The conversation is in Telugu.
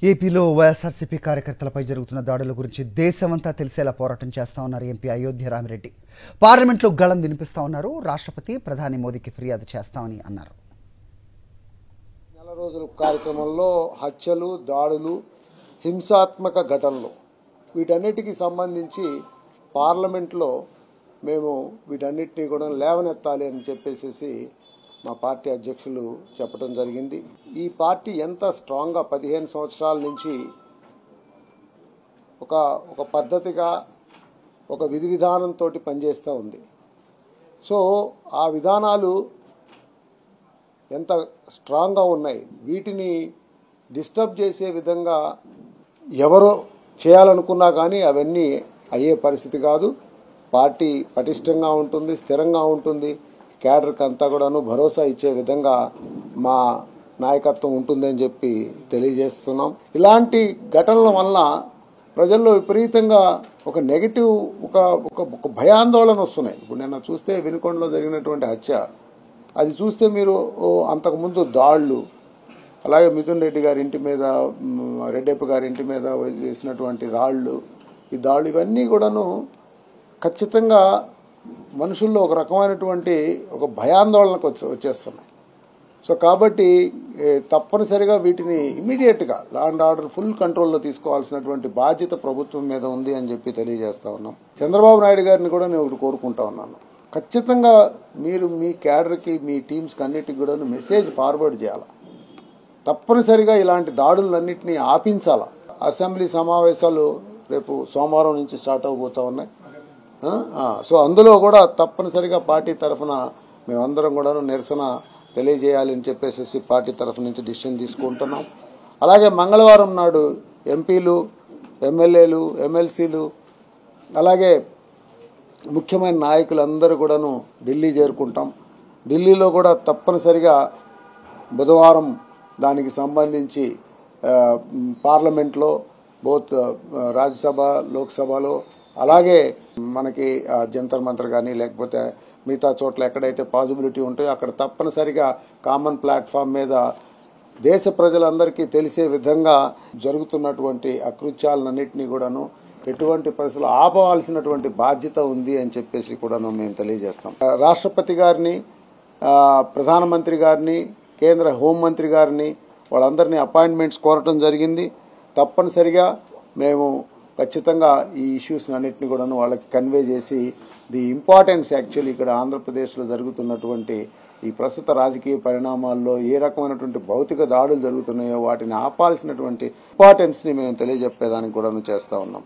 ఏపీలో వైఎస్ఆర్సీపీ కార్యకర్తలపై జరుగుతున్న దాడుల గురించి దేశమంతా తెలిసేలా పోరాటం చేస్తా ఉన్నారు ఎంపీ అయోధ్య రామిరెడ్డి. పార్లమెంట్లో గళం వినిపిస్తా ఉన్నారు. రాష్ట్రపతి ప్రధాని మోదీకి ఫిర్యాదు చేస్తామని అన్నారు. నెల రోజుల కార్యక్రమంలో హత్యలు, దాడులు, హింసాత్మక ఘటనలు వీటన్నిటికీ సంబంధించి పార్లమెంట్లో మేము వీటన్నిటినీ కూడా లేవనెత్తాలి అని చెప్పేసి మా పార్టీ అధ్యక్షులు చెప్పడం జరిగింది. ఈ పార్టీ ఎంత స్ట్రాంగ్గా 15 సంవత్సరాల నుంచి ఒక పద్ధతిగా ఒక విధి విధానంతో పనిచేస్తూ ఉంది. సో ఆ విధానాలు ఎంత స్ట్రాంగ్గా ఉన్నాయి. వీటిని డిస్టర్బ్ చేసే విధంగా ఎవరో చేయాలనుకున్నా కానీ అవన్నీ అయ్యే పరిస్థితి కాదు. పార్టీ పటిష్టంగా ఉంటుంది, స్థిరంగా ఉంటుంది. క్యాడర్కి అంతా కూడాను భరోసా ఇచ్చే విధంగా మా నాయకత్వం ఉంటుందని చెప్పి తెలియజేస్తున్నాం. ఇలాంటి ఘటనల వల్ల ప్రజల్లో విపరీతంగా ఒక నెగిటివ్ ఒక భయాందోళన వస్తున్నాయి. ఇప్పుడు నిన్న చూస్తే వినుకొండలో జరిగినటువంటి హత్య, అది చూస్తే మీరు అంతకుముందు దాళ్లు, అలాగే మిథున్ రెడ్డి గారి ఇంటి మీద, రెడ్డప్ప గారి ఇంటి మీద వేసినటువంటి రాళ్లు, ఈ దాళ్లు ఇవన్నీ కూడాను ఖచ్చితంగా మనుషుల్లో ఒక రకమైనటువంటి ఒక భయాందోళనకు వచ్చేస్తున్నాయి. సో కాబట్టి తప్పనిసరిగా వీటిని ఇమీడియట్గా లా అండ్ ఆర్డర్ ఫుల్ కంట్రోల్లో తీసుకోవాల్సినటువంటి బాధ్యత ప్రభుత్వం మీద ఉంది అని చెప్పి తెలియజేస్తా ఉన్నాం. చంద్రబాబు నాయుడు గారిని కూడా నేను ఒకటి కోరుకుంటా ఉన్నాను. ఖచ్చితంగా మీరు మీ క్యాడర్కి, మీ టీమ్స్కి అన్నిటికి కూడా మెసేజ్ ఫార్వర్డ్ చేయాలి. తప్పనిసరిగా ఇలాంటి దాడులన్నింటినీ ఆపించాల. అసెంబ్లీ సమావేశాలు రేపు సోమవారం నుంచి స్టార్ట్ అవబోతా ఉన్నాయి. సో అందులో కూడా తప్పనిసరిగా పార్టీ తరఫున మేమందరం కూడా నిరసన తెలియజేయాలి అని చెప్పేసి పార్టీ తరఫు నుంచి డిసిషన్ తీసుకుంటున్నాం. అలాగే మంగళవారం నాడు ఎంపీలు, ఎమ్మెల్యేలు, ఎమ్మెల్సీలు, అలాగే ముఖ్యమైన నాయకులందరూ కూడాను ఢిల్లీ చేరుకుంటాం. ఢిల్లీలో కూడా తప్పనిసరిగా బుధవారం దానికి సంబంధించి పార్లమెంట్లో బోత్ రాజ్యసభ, లోక్సభలో, అలాగే మనకి జంతర్ మంతర్ కానీ లేకపోతే మిగతా చోట్ల ఎక్కడైతే పాజిబిలిటీ ఉంటాయో అక్కడ తప్పనిసరిగా కామన్ ప్లాట్ఫామ్ మీద దేశ ప్రజలందరికీ తెలిసే విధంగా జరుగుతున్నటువంటి అకృత్యాలన్నింటినీ కూడాను ఎటువంటి పరిస్థితులు ఆపవలసినటువంటి బాధ్యత ఉంది అని చెప్పేసి కూడాను మేము తెలియజేస్తాం. రాష్ట్రపతి గారిని, ప్రధానమంత్రి గారిని, కేంద్ర హోంమంత్రి గారిని వాళ్ళందరినీ అపాయింట్మెంట్స్ కోరటం జరిగింది. తప్పనిసరిగా మేము ఖచ్చితంగా ఈ ఇష్యూస్ అన్నింటినీ కూడా వాళ్ళకి కన్వే చేసి ది ఇంపార్టెన్స్ యాక్చువల్లీ ఇక్కడ ఆంధ్రప్రదేశ్లో జరుగుతున్నటువంటి ఈ ప్రస్తుత రాజకీయ పరిణామాల్లో ఏ రకమైనటువంటి భౌతిక దాడులు జరుగుతున్నాయో వాటిని ఆపాల్సినటువంటి ఇంపార్టెన్స్ని మేము తెలియజెప్పేదానికి కూడా చేస్తూ ఉన్నాం.